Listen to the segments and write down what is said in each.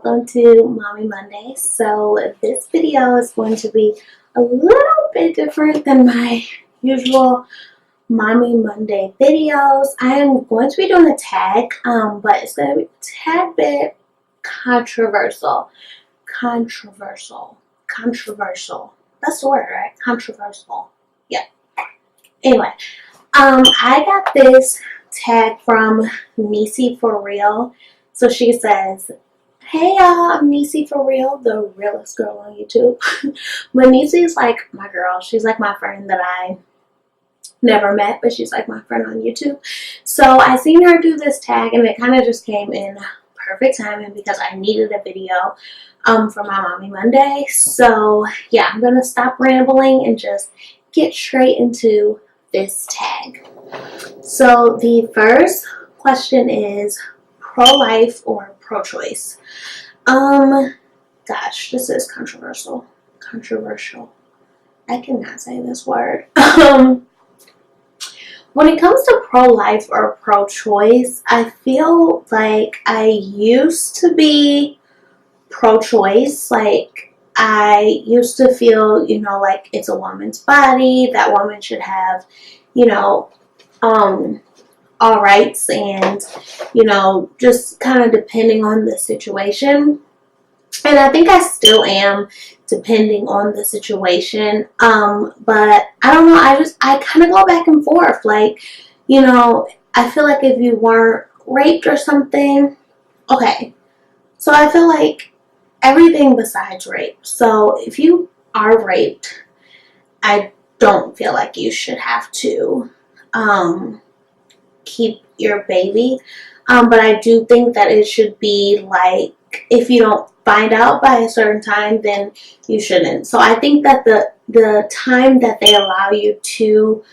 welcome to Mommy Monday. So this video is going to be a little bit different than my usual Mommy Monday videos. I am going to be doing a tag, but it's going to be a tad bit controversial. Controversial. That's the word, right? Controversial. Yeah. Anyway, I got this tag from Niecy for Real. So she says, "Hey y'all, I'm Niecy for Real, the realest girl on YouTube." But Niecy is like my girl. She's like my friend that I never met, but she's like my friend on YouTube. So I seen her do this tag, and it kind of just came in perfect timing because I needed a video for my Mommy Monday. So yeah, I'm gonna stop rambling and just get straight into this tag. So the first question is pro-life or pro-choice. Gosh, this is controversial. I cannot say this word. When it comes to pro-life or pro-choice, I feel like I used to be pro-choice. Like, I used to feel, like it's a woman's body, that woman should have, all rights, and just kind of depending on the situation. And I think I still am, depending on the situation. But I don't know, I kind of go back and forth. Like, I feel like if you weren't raped or something, okay, so I feel like everything besides rape. So if you are raped, I don't feel like you should have to keep your baby, but I do think that it should be like, if you don't find out by a certain time, then you shouldn't. So I think that the time that they allow you to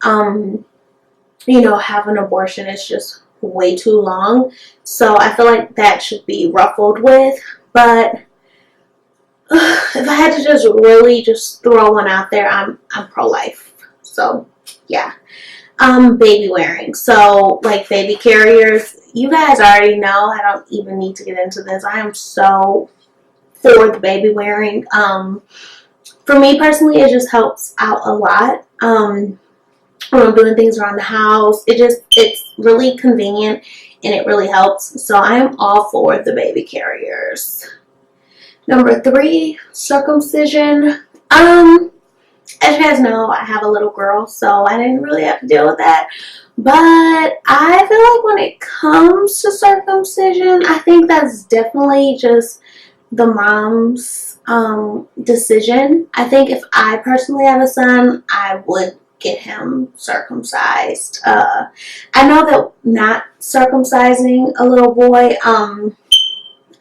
have an abortion is just way too long. So I feel like that should be ruffled with. But if I had to just really just throw one out there, I'm pro-life. So yeah. Baby wearing. So, like, baby carriers, you guys already know. I don't even need to get into this. I am so for the baby wearing. For me personally, it just helps out a lot. When I'm doing things around the house, it's really convenient and it really helps. So I am all for the baby carriers. Number 3, circumcision. As you guys know, I have a little girl, so I didn't really have to deal with that. But I feel like when it comes to circumcision, I think that's definitely just the mom's decision. I think if I personally had a son, I would get him circumcised. I know that not circumcising a little boy, I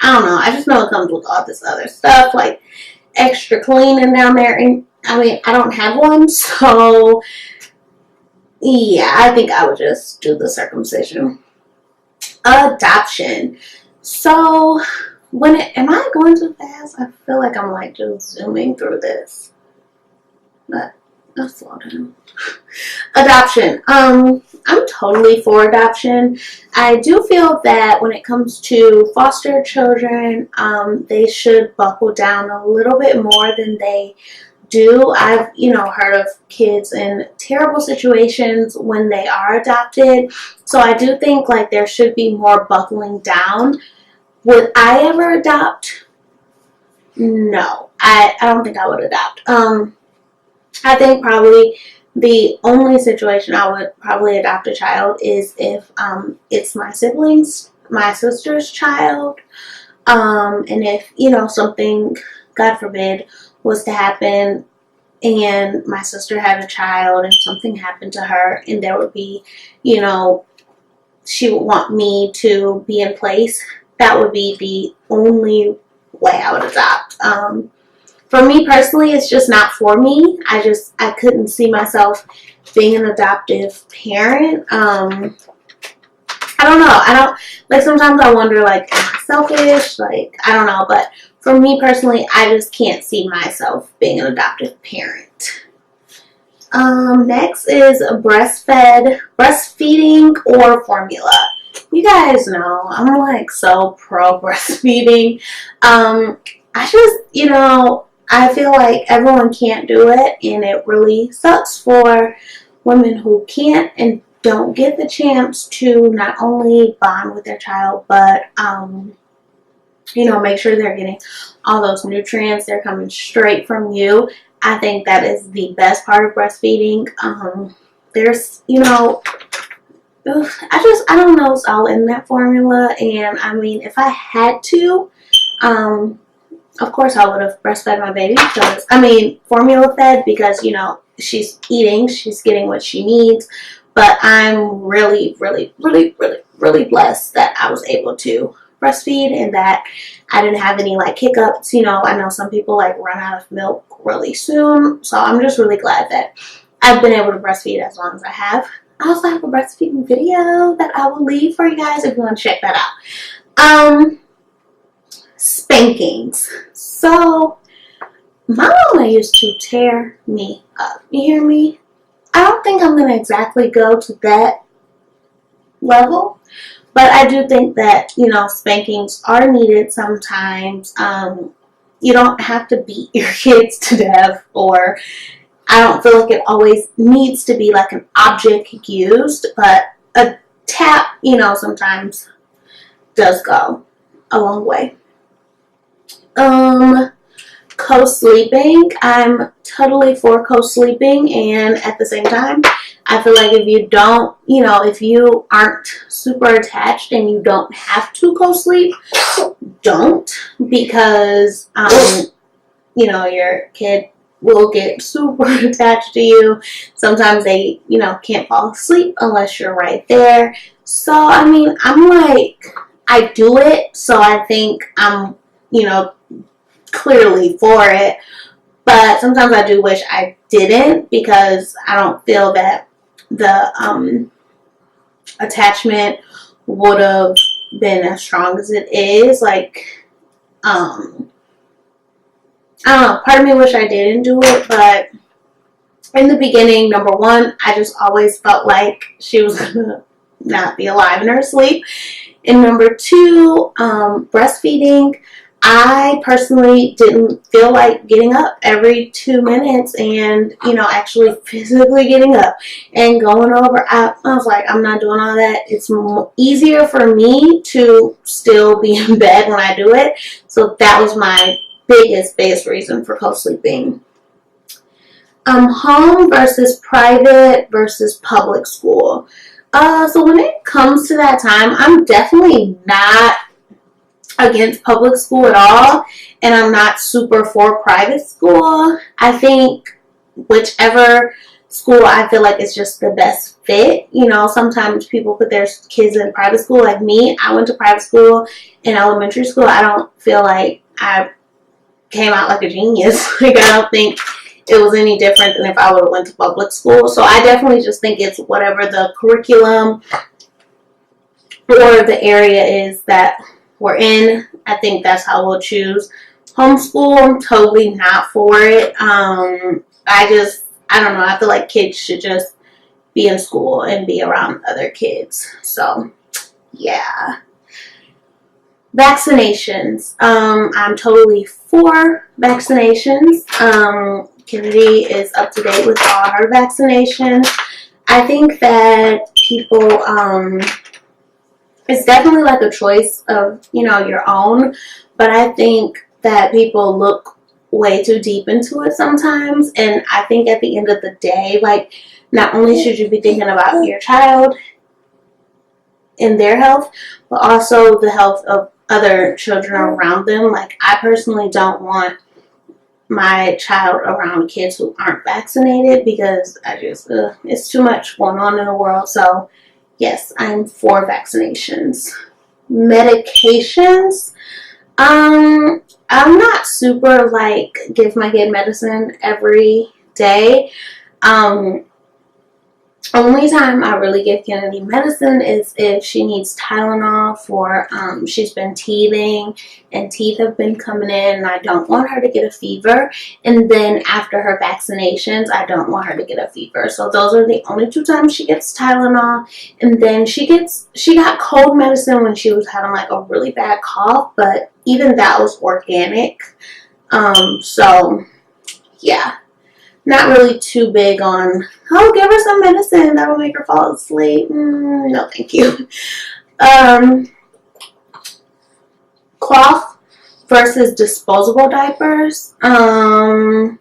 don't know. I just know it comes with all this other stuff, like extra cleaning down there. And I mean, I don't have one, so yeah, I think I would just do the circumcision. Adoption. So am I going too fast? I feel like I'm like just zooming through this, but let's slow down. Adoption. I'm totally for adoption. I do feel that when it comes to foster children, they should buckle down a little bit more than they do. I've heard of kids in terrible situations when they are adopted. So I do think like there should be more buckling down. Would I ever adopt? No, I don't think I would adopt. I think probably the only situation I would probably adopt a child is if it's my sister's child, and if something, God forbid, was to happen and my sister had a child and something happened to her, and there would be, she would want me to be in place, that would be the only way I would adopt. For me personally, it's just not for me. I couldn't see myself being an adoptive parent. I don't know. Like, sometimes I wonder, like, am I selfish? Like, I don't know. But for me personally, I just can't see myself being an adoptive parent. Next is breastfeeding or formula. you guys know I'm like so pro breastfeeding. I just, I feel like everyone can't do it, and it really sucks for women who can't and don't get the chance to not only bond with their child, but make sure they're getting all those nutrients. They're coming straight from you. I think that is the best part of breastfeeding. There's, I don't know it's all in that formula. And I mean, if I had to, of course I would have breastfed my baby formula fed, because, she's eating, she's getting what she needs. But I'm really, really, really, really, really blessed that I was able to breastfeed and that I didn't have any like hiccups. I know some people like run out of milk really soon. So I'm just really glad that I've been able to breastfeed as long as I have. I also have a breastfeeding video that I will leave for you guys if you want to check that out. Spankings. So my mama used to tear me up. You hear me? I don't think I'm going to exactly go to that level, but I do think that, spankings are needed sometimes. You don't have to beat your kids to death, or I don't feel like it always needs to be like an object used, but a tap, sometimes does go a long way. Co-sleeping. I'm totally for co-sleeping, and at the same time, I feel like if you don't, if you aren't super attached and you don't have to co-sleep, don't, because, your kid will get super attached to you. Sometimes they, can't fall asleep unless you're right there. So, I mean, I'm like, I do it, so I think I'm, clearly for it, but sometimes I do wish I didn't, because I don't feel that the attachment would have been as strong as it is. Like, I don't know, part of me wish I didn't do it, but in the beginning, number one, I just always felt like she was gonna not be alive in her sleep, and number two, breastfeeding, I personally didn't feel like getting up every 2 minutes and, actually physically getting up and going over. I was like, I'm not doing all that. It's easier for me to still be in bed when I do it. So that was my biggest reason for co-sleeping. Home versus private versus public school. So when it comes to that time, I'm definitely not against public school at all, and I'm not super for private school. I think whichever school I feel like is just the best fit. Sometimes people put their kids in private school. Like me, I went to private school in elementary school. I don't feel like I came out like a genius. Like, I don't think it was any different than if I would have went to public school. So I definitely just think it's whatever the curriculum or the area is that we're in. I think that's how we'll choose. Homeschool, I'm totally not for it. I don't know. I feel like kids should just be in school and be around other kids. So, yeah. Vaccinations. I'm totally for vaccinations. Kennedy is up to date with all her vaccinations. I think that people, it's definitely like a choice of, your own, but I think that people look way too deep into it sometimes, and I think at the end of the day, like, not only should you be thinking about your child and their health, but also the health of other children around them. Like, I personally don't want my child around kids who aren't vaccinated, because it's too much going on in the world. So yes, I'm for vaccinations. Medications. I'm not super like give my kid medicine every day. Only time I really give Kennedy medicine is if she needs Tylenol for she's been teething and teeth have been coming in and I don't want her to get a fever. And then after her vaccinations, I don't want her to get a fever. So those are the only 2 times she gets Tylenol. And then she got cold medicine when she was having like a really bad cough, but even that was organic. So yeah. Not really too big on, oh, give her some medicine that'll make her fall asleep. No, thank you. Cloth versus disposable diapers. I've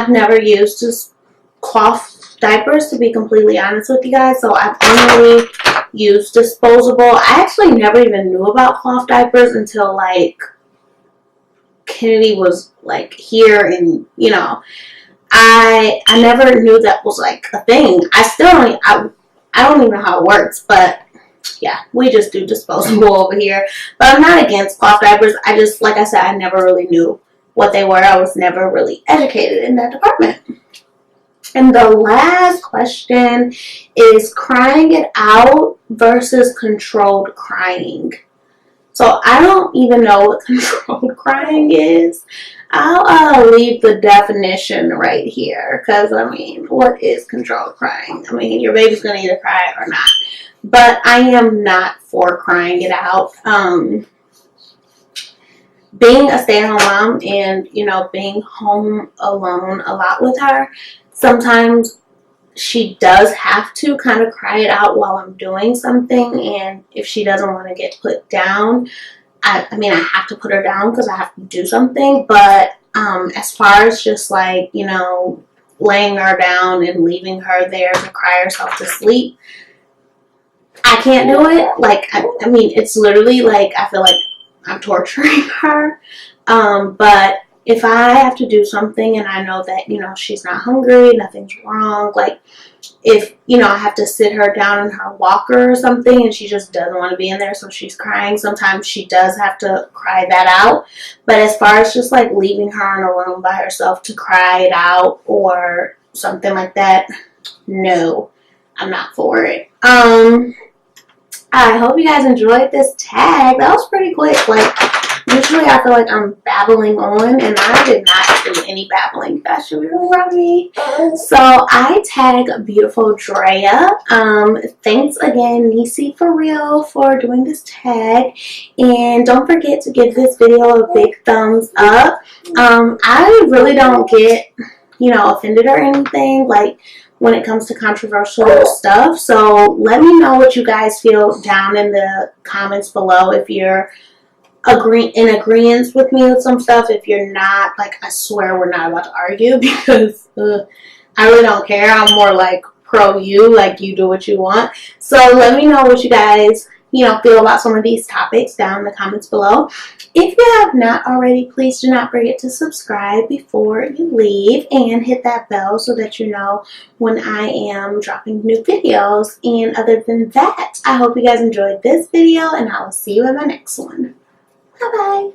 never used just cloth diapers, to be completely honest with you guys. So I've only used disposable. I actually never even knew about cloth diapers until like Kennedy was like here, and you know, I never knew that was like a thing. I don't even know how it works, but yeah, we just do disposable over here. But I'm not against cloth diapers. I just, like I said, I never really knew what they were. I was never really educated in that department. And the last question is crying it out versus controlled crying. So I don't even know what controlled crying is. I'll leave the definition right here, because I mean, what is controlled crying? I mean, your baby's gonna either cry or not. But I am not for crying it out. Being a stay-at-home mom and, you know, being home alone a lot with her, sometimes she does have to kind of cry it out while I'm doing something, and if she doesn't want to get put down, I mean, I have to put her down because I have to do something. But as far as just like, you know, laying her down and leaving her there to cry herself to sleep, I can't do it. Like, I mean, it's literally like, I feel like I'm torturing her. But if I have to do something and I know that, you know, she's not hungry, nothing's wrong, like if, you know, I have to sit her down in her walker or something and she just doesn't want to be in there, so she's crying, sometimes she does have to cry that out. But as far as just like leaving her in a room by herself to cry it out or something like that, no, I'm not for it. I hope you guys enjoyed this tag. That was pretty quick. Like, usually I feel like I'm babbling on, and I did not do any babbling. That should be around me. So I tag beautiful Drea. Thanks again, Nisi for real, for doing this tag. And don't forget to give this video a big thumbs up. I really don't get, you know, offended or anything, like, when it comes to controversial stuff. So let me know what you guys feel down in the comments below. If you're in agreement with me with some stuff, if you're not, like, I swear we're not about to argue, because I really don't care. I'm more like pro you, like you do what you want. So let me know what you guys, you know, feel about some of these topics down in the comments below. If you have not already, please do not forget to subscribe before you leave and hit that bell so that you know when I am dropping new videos. And other than that, I hope you guys enjoyed this video, and I will see you in my next one. Bye-bye.